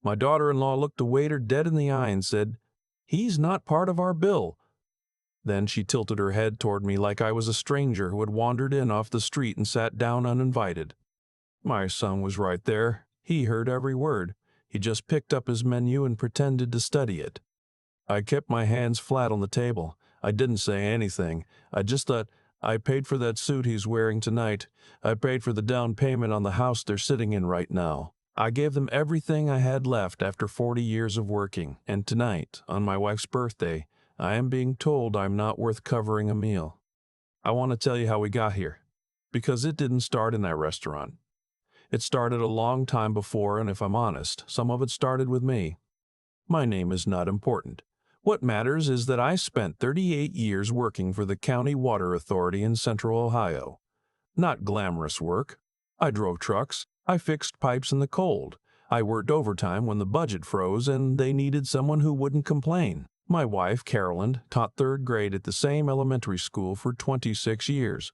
My daughter-in-law looked the waiter dead in the eye and said, "He's not part of our bill." Then she tilted her head toward me like I was a stranger who had wandered in off the street and sat down uninvited. My son was right there. He heard every word. He just picked up his menu and pretended to study it. I kept my hands flat on the table. I didn't say anything. I just thought, I paid for that suit he's wearing tonight. I paid for the down payment on the house they're sitting in right now. I gave them everything I had left after 40 years of working, and tonight, on my wife's birthday, I am being told I'm not worth covering a meal. I want to tell you how we got here, because it didn't start in that restaurant. It started a long time before, and if I'm honest, some of it started with me. My name is not important. What matters is that I spent 38 years working for the County Water Authority in Central Ohio. Not glamorous work. I drove trucks. I fixed pipes in the cold. I worked overtime when the budget froze and they needed someone who wouldn't complain. My wife, Carolyn, taught third grade at the same elementary school for 26 years.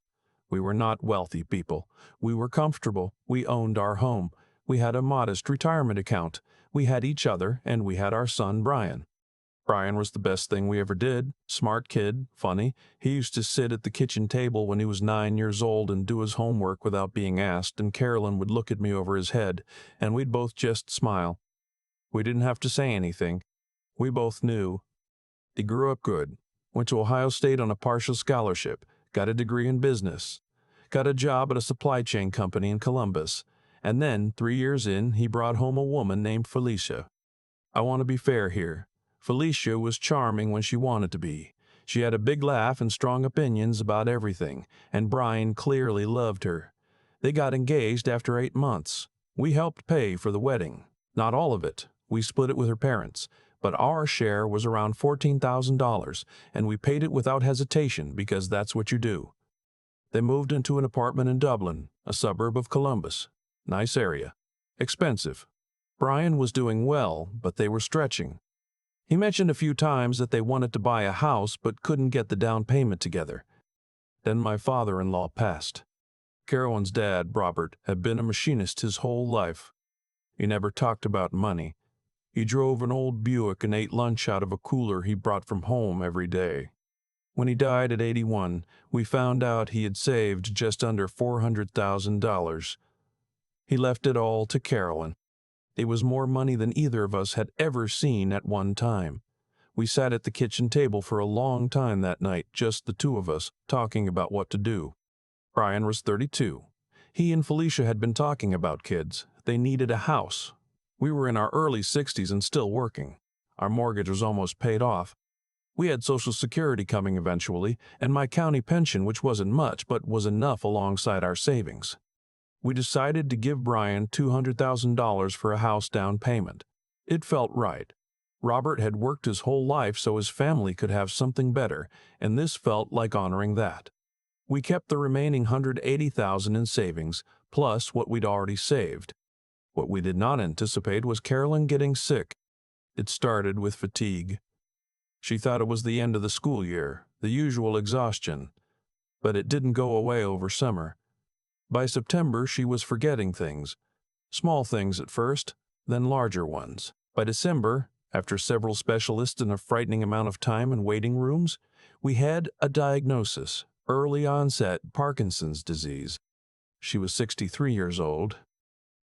We were not wealthy people. We were comfortable. We owned our home. We had a modest retirement account. We had each other, and we had our son, Brian. Brian was the best thing we ever did. Smart kid, funny. He used to sit at the kitchen table when he was 9 years old and do his homework without being asked, and Carolyn would look at me over his head, and we'd both just smile. We didn't have to say anything. We both knew. He grew up good, went to Ohio State on a partial scholarship, got a degree in business, got a job at a supply chain company in Columbus, and then, 3 years in, he brought home a woman named Felicia. I want to be fair here. Felicia was charming when she wanted to be. She had a big laugh and strong opinions about everything, and Brian clearly loved her. They got engaged after 8 months. We helped pay for the wedding. Not all of it. We split it with her parents. But our share was around $14,000, and we paid it without hesitation because that's what you do. They moved into an apartment in Dublin, a suburb of Columbus. Nice area. Expensive. Brian was doing well, but they were stretching. He mentioned a few times that they wanted to buy a house but couldn't get the down payment together. Then my father-in-law passed. Carolyn's dad, Robert, had been a machinist his whole life. He never talked about money. He drove an old Buick and ate lunch out of a cooler he brought from home every day. When he died at 81, we found out he had saved just under $400,000. He left it all to Carolyn. It was more money than either of us had ever seen at one time. We sat at the kitchen table for a long time that night, just the two of us, talking about what to do. Brian was 32. He and Felicia had been talking about kids. They needed a house. We were in our early 60s and still working. Our mortgage was almost paid off. We had Social Security coming eventually, and my county pension, which wasn't much, but was enough alongside our savings. We decided to give Brian $200,000 for a house down payment. It felt right. Robert had worked his whole life so his family could have something better, and this felt like honoring that. We kept the remaining $180,000 in savings, plus what we'd already saved. What we did not anticipate was Carolyn getting sick. It started with fatigue. She thought it was the end of the school year, the usual exhaustion, but it didn't go away over summer. By September, she was forgetting things. Small things at first, then larger ones. By December, after several specialists and a frightening amount of time in waiting rooms, we had a diagnosis: early onset Parkinson's disease. She was 63 years old.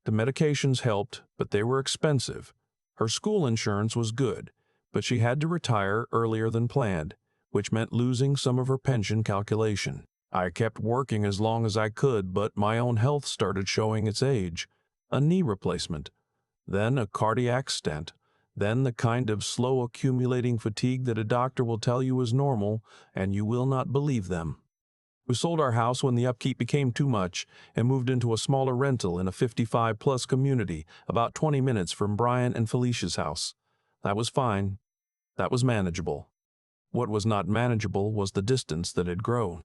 The medications helped, but they were expensive. Her school insurance was good, but she had to retire earlier than planned, which meant losing some of her pension calculation. I kept working as long as I could, but my own health started showing its age. A knee replacement, then a cardiac stent, then the kind of slow accumulating fatigue that a doctor will tell you is normal, and you will not believe them. We sold our house when the upkeep became too much and moved into a smaller rental in a 55-plus community about 20 minutes from Brian and Felicia's house. That was fine. That was manageable. What was not manageable was the distance that had grown.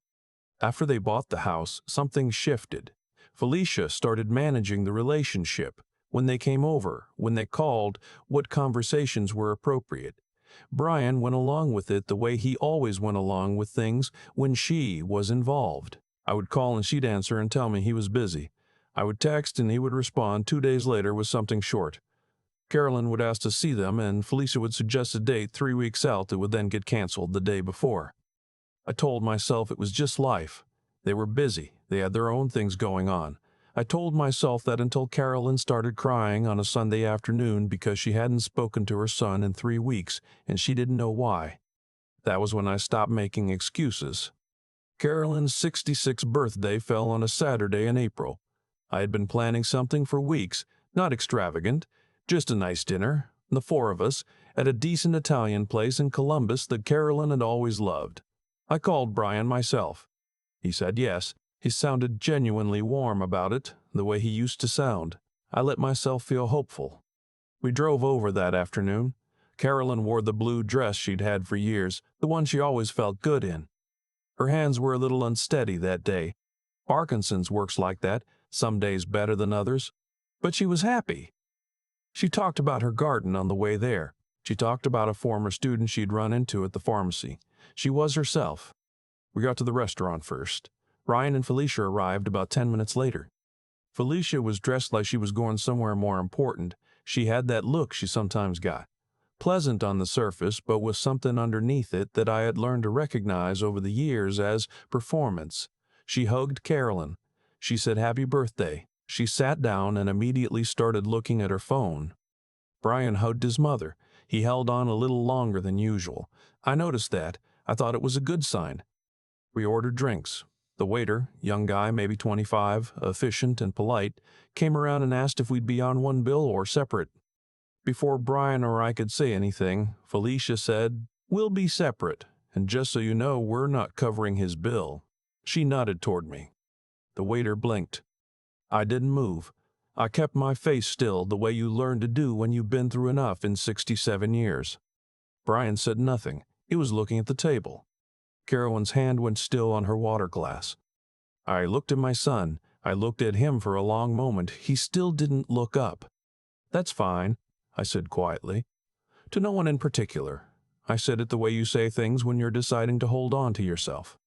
After they bought the house, something shifted. Felicia started managing the relationship. When they came over, when they called, what conversations were appropriate. Brian went along with it the way he always went along with things when she was involved. I would call and she'd answer and tell me he was busy. I would text and he would respond 2 days later with something short. Carolyn would ask to see them, and Felicia would suggest a date 3 weeks out that would then get canceled the day before. I told myself it was just life. They were busy. They had their own things going on. I told myself that until Carolyn started crying on a Sunday afternoon because she hadn't spoken to her son in 3 weeks and she didn't know why. That was when I stopped making excuses. Carolyn's 66th birthday fell on a Saturday in April. I had been planning something for weeks, not extravagant, just a nice dinner, the four of us, at a decent Italian place in Columbus that Carolyn had always loved. I called Brian myself. He said yes. He sounded genuinely warm about it, the way he used to sound. I let myself feel hopeful. We drove over that afternoon. Carolyn wore the blue dress she'd had for years, the one she always felt good in. Her hands were a little unsteady that day. Parkinson's works like that, some days better than others. But she was happy. She talked about her garden on the way there. She talked about a former student she'd run into at the pharmacy. She was herself. We got to the restaurant first. Ryan and Felicia arrived about 10 minutes later. Felicia was dressed like she was going somewhere more important. She had that look she sometimes got. Pleasant on the surface, but with something underneath it that I had learned to recognize over the years as performance. She hugged Carolyn. She said happy birthday. She sat down and immediately started looking at her phone. Brian hugged his mother. He held on a little longer than usual. I noticed that. I thought it was a good sign. We ordered drinks. The waiter, young guy, maybe 25, efficient and polite, came around and asked if we'd be on one bill or separate. Before Brian or I could say anything, Felicia said, "We'll be separate, and just so you know, we're not covering his bill." She nodded toward me. The waiter blinked. I didn't move. I kept my face still the way you learn to do when you've been through enough in 67 years. Brian said nothing. He was looking at the table. Carolyn's hand went still on her water glass. I looked at my son. I looked at him for a long moment. He still didn't look up. "That's fine," I said quietly. To no one in particular. I said it the way you say things when you're deciding to hold on to yourself.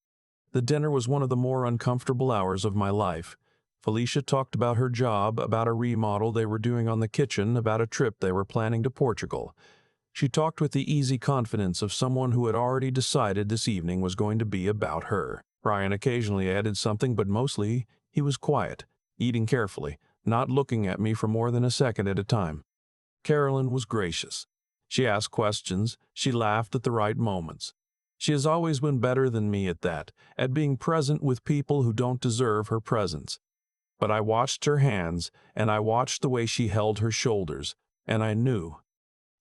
The dinner was one of the more uncomfortable hours of my life. Felicia talked about her job, about a remodel they were doing on the kitchen, about a trip they were planning to Portugal. She talked with the easy confidence of someone who had already decided this evening was going to be about her. Ryan occasionally added something, but mostly he was quiet, eating carefully, not looking at me for more than a second at a time. Carolyn was gracious. She asked questions. She laughed at the right moments. She has always been better than me at that, at being present with people who don't deserve her presence. But I watched her hands, and I watched the way she held her shoulders, and I knew.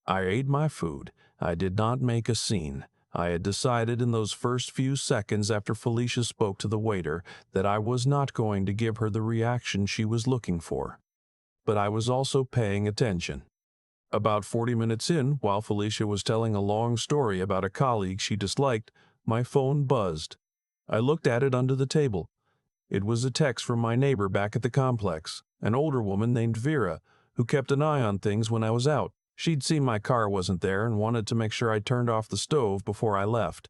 I ate my food. I did not make a scene. I had decided in those first few seconds after Felicia spoke to the waiter that I was not going to give her the reaction she was looking for. But I was also paying attention. About 40 minutes in, while Felicia was telling a long story about a colleague she disliked, my phone buzzed. I looked at it under the table. It was a text from my neighbor back at the complex, an older woman named Vera, who kept an eye on things when I was out. She'd seen my car wasn't there and wanted to make sure I turned off the stove before I left.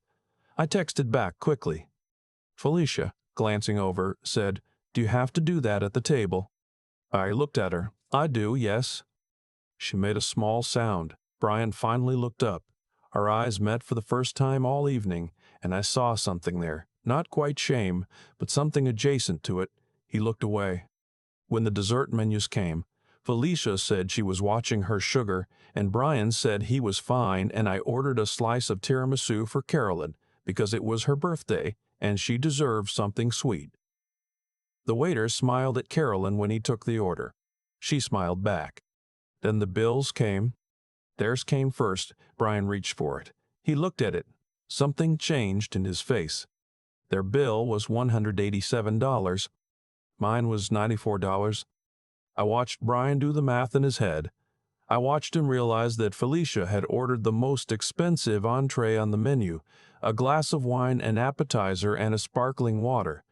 I texted back quickly. Felicia, glancing over, said, "Do you have to do that at the table?" I looked at her. "I do, yes." She made a small sound. Brian finally looked up. Our eyes met for the first time all evening, and I saw something there. Not quite shame, but something adjacent to it. He looked away. When the dessert menus came, Felicia said she was watching her sugar, and Brian said he was fine, and I ordered a slice of tiramisu for Carolyn because it was her birthday and she deserved something sweet. The waiter smiled at Carolyn when he took the order. She smiled back. Then the bills came. Theirs came first. Brian reached for it. He looked at it. Something changed in his face. Their bill was $187. Mine was $94. I watched Brian do the math in his head. I watched him realize that Felicia had ordered the most expensive entree on the menu, a glass of wine, an appetizer, and a sparkling water.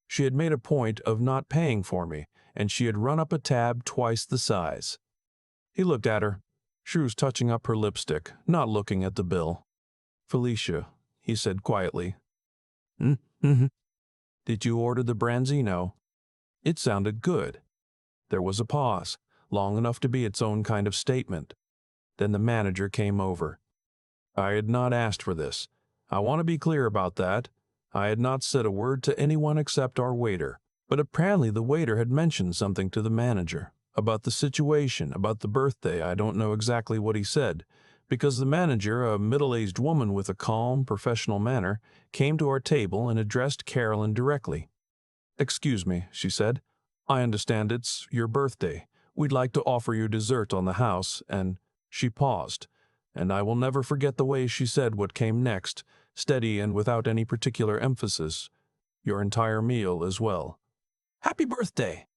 She had made a point of not paying for me, and she had run up a tab twice the size. He looked at her. She was touching up her lipstick, not looking at the bill. "Felicia," he said quietly. "Mm-hmm. Did you order the branzino?" It sounded good. There was a pause. long enough to be its own kind of statement. Then the manager came over. I had not asked for this. I want to be clear about that. I had not said a word to anyone except our waiter. But apparently the waiter had mentioned something to the manager. About the situation, about the birthday. I don't know exactly what he said. Because the manager, a middle-aged woman with a calm, professional manner, came to our table and addressed Carolyn directly. "Excuse me," she said. "I understand it's your birthday. We'd like to offer you dessert on the house," and she paused. And I will never forget the way she said what came next, steady and without any particular emphasis. "Your entire meal as well." "Happy birthday!"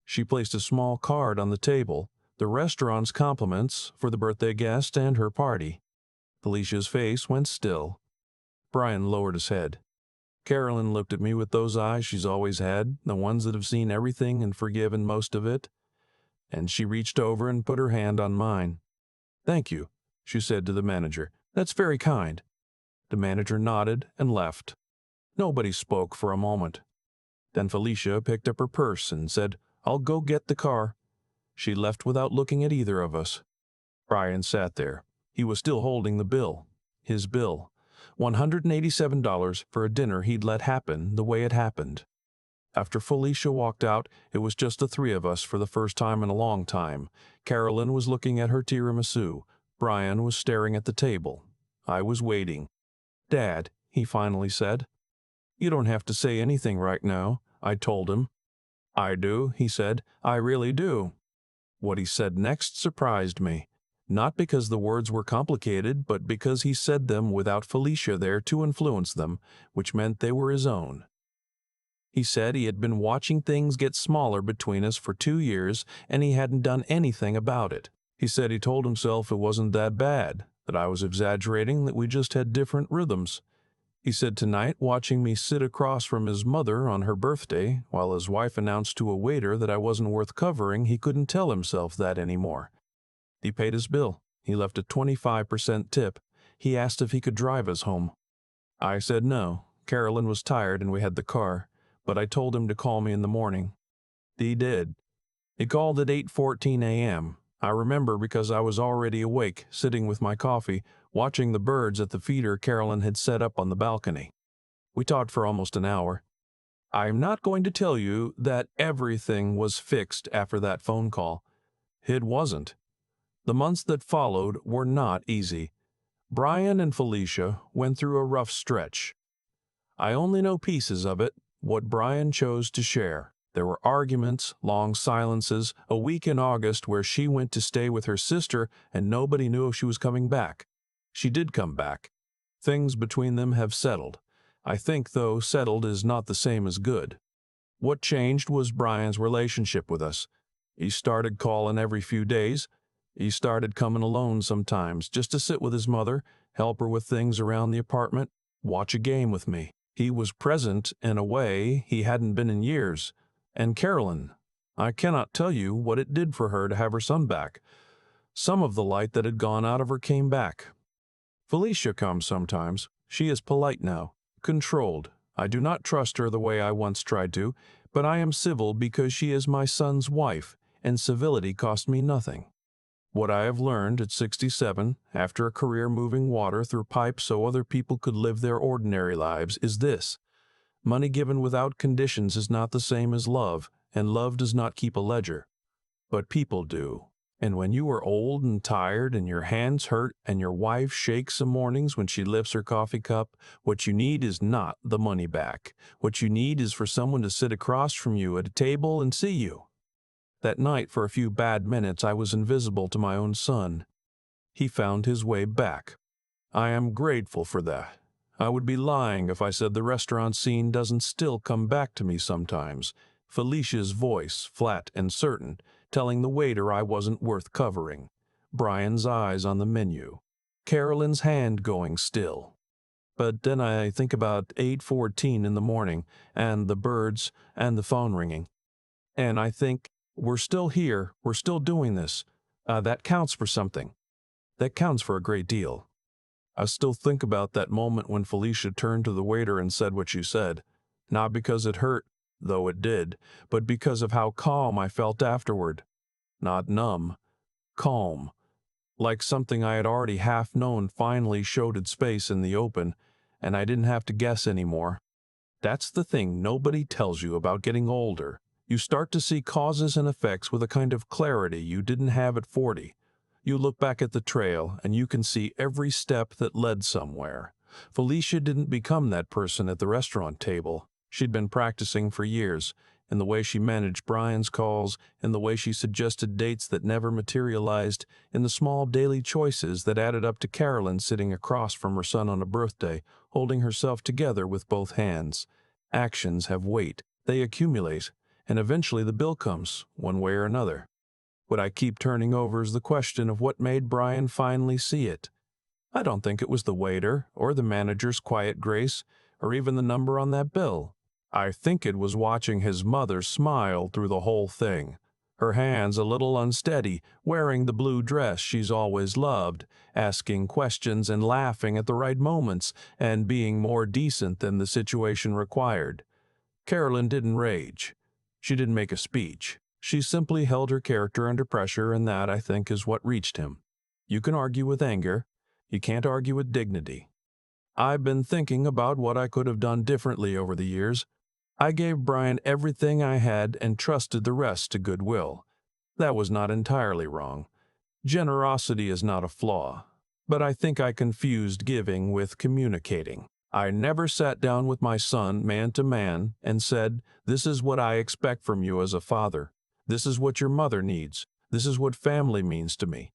She placed a small card on the table, the restaurant's compliments for the birthday guest and her party. Felicia's face went still. Brian lowered his head. Carolyn looked at me with those eyes she's always had, the ones that have seen everything and forgiven most of it, and she reached over and put her hand on mine. "Thank you," she said to the manager. "That's very kind." The manager nodded and left. Nobody spoke for a moment. Then Felicia picked up her purse and said, "I'll go get the car." She left without looking at either of us. Brian sat there. He was still holding the bill. His bill. $187 for a dinner he'd let happen the way it happened. After Felicia walked out, it was just the three of us for the first time in a long time. Carolyn was looking at her tiramisu. Brian was staring at the table. I was waiting. "Dad," he finally said. "You don't have to say anything right now," I told him. "I do," he said. "I really do." What he said next surprised me. Not because the words were complicated, but because he said them without Felicia there to influence them, which meant they were his own. He said he had been watching things get smaller between us for 2 years, and he hadn't done anything about it. He said he told himself it wasn't that bad, that I was exaggerating, that we just had different rhythms. He said tonight, watching me sit across from his mother on her birthday, while his wife announced to a waiter that I wasn't worth covering, he couldn't tell himself that anymore. He paid his bill. He left a 25% tip. He asked if he could drive us home. I said no. Carolyn was tired and we had the car, but I told him to call me in the morning. He did. He called at 8:14 a.m. I remember because I was already awake, sitting with my coffee, watching the birds at the feeder Carolyn had set up on the balcony. We talked for almost an hour. I'm not going to tell you that everything was fixed after that phone call. It wasn't. The months that followed were not easy. Brian and Felicia went through a rough stretch. I only know pieces of it, what Brian chose to share. There were arguments, long silences, a week in August where she went to stay with her sister and nobody knew if she was coming back. She did come back. Things between them have settled. I think, though, settled is not the same as good. What changed was Brian's relationship with us. He started calling every few days. He started coming alone sometimes, just to sit with his mother, help her with things around the apartment, watch a game with me. He was present in a way he hadn't been in years. And Carolyn, I cannot tell you what it did for her to have her son back. Some of the light that had gone out of her came back. Felicia comes sometimes. She is polite now, controlled. I do not trust her the way I once tried to, but I am civil because she is my son's wife, and civility cost me nothing. What I have learned at 67, after a career moving water through pipes so other people could live their ordinary lives, is this. Money given without conditions is not the same as love, and love does not keep a ledger. But people do. And when you are old and tired and your hands hurt and your wife shakes some mornings when she lifts her coffee cup, what you need is not the money back. What you need is for someone to sit across from you at a table and see you. That night, for a few bad minutes, I was invisible to my own son. He found his way back. I am grateful for that. I would be lying if I said the restaurant scene doesn't still come back to me sometimes. Felicia's voice, flat and certain, telling the waiter I wasn't worth covering. Brian's eyes on the menu. Carolyn's hand going still. But then I think about 8:14 in the morning, and the birds, and the phone ringing. And I think, we're still here, we're still doing this. That counts for something. That counts for a great deal. I still think about that moment when Felicia turned to the waiter and said what she said. Not because it hurt, though it did, but because of how calm I felt afterward. Not numb, calm, like something I had already half known finally showed its face in the open, and I didn't have to guess anymore. That's the thing nobody tells you about getting older. You start to see causes and effects with a kind of clarity you didn't have at 40. You look back at the trail, and you can see every step that led somewhere. Felicia didn't become that person at the restaurant table. She'd been practicing for years, in the way she managed Brian's calls, in the way she suggested dates that never materialized, in the small daily choices that added up to Carolyn sitting across from her son on a birthday, holding herself together with both hands. Actions have weight, they accumulate, and eventually the bill comes, one way or another. What I keep turning over is the question of what made Brian finally see it. I don't think it was the waiter, or the manager's quiet grace, or even the number on that bill. I think it was watching his mother smile through the whole thing. Her hands a little unsteady, wearing the blue dress she's always loved, asking questions and laughing at the right moments, and being more decent than the situation required. Carolyn didn't rage. She didn't make a speech. She simply held her character under pressure, and that, I think, is what reached him. You can argue with anger. You can't argue with dignity. I've been thinking about what I could have done differently over the years. I gave Brian everything I had and trusted the rest to goodwill. That was not entirely wrong. Generosity is not a flaw, but I think I confused giving with communicating. I never sat down with my son man to man and said, "This is what I expect from you as a father. This is what your mother needs. This is what family means to me."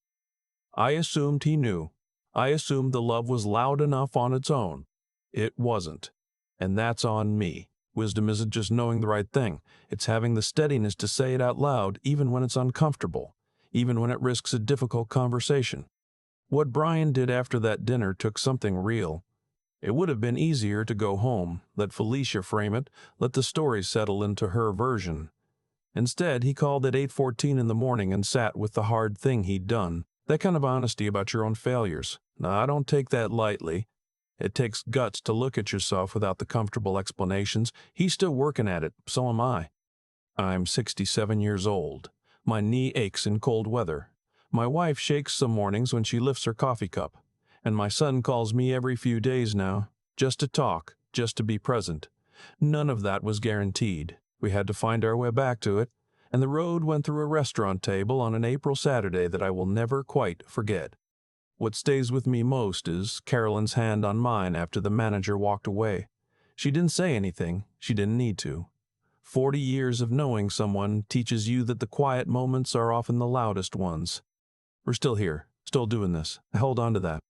I assumed he knew. I assumed the love was loud enough on its own. It wasn't. And that's on me. Wisdom isn't just knowing the right thing. It's having the steadiness to say it out loud even when it's uncomfortable, even when it risks a difficult conversation. What Brian did after that dinner took something real. It would have been easier to go home, let Felicia frame it, let the story settle into her version. Instead, he called at 8:14 in the morning and sat with the hard thing he'd done. That kind of honesty about your own failures. Now, I don't take that lightly. It takes guts to look at yourself without the comfortable explanations. He's still working at it, so am I. I'm 67 years old. My knee aches in cold weather. My wife shakes some mornings when she lifts her coffee cup. And my son calls me every few days now, just to talk, just to be present. None of that was guaranteed. We had to find our way back to it, and the road went through a restaurant table on an April Saturday that I will never quite forget. What stays with me most is Carolyn's hand on mine after the manager walked away. She didn't say anything. She didn't need to. 40 years of knowing someone teaches you that the quiet moments are often the loudest ones. We're still here, still doing this. I held on to that.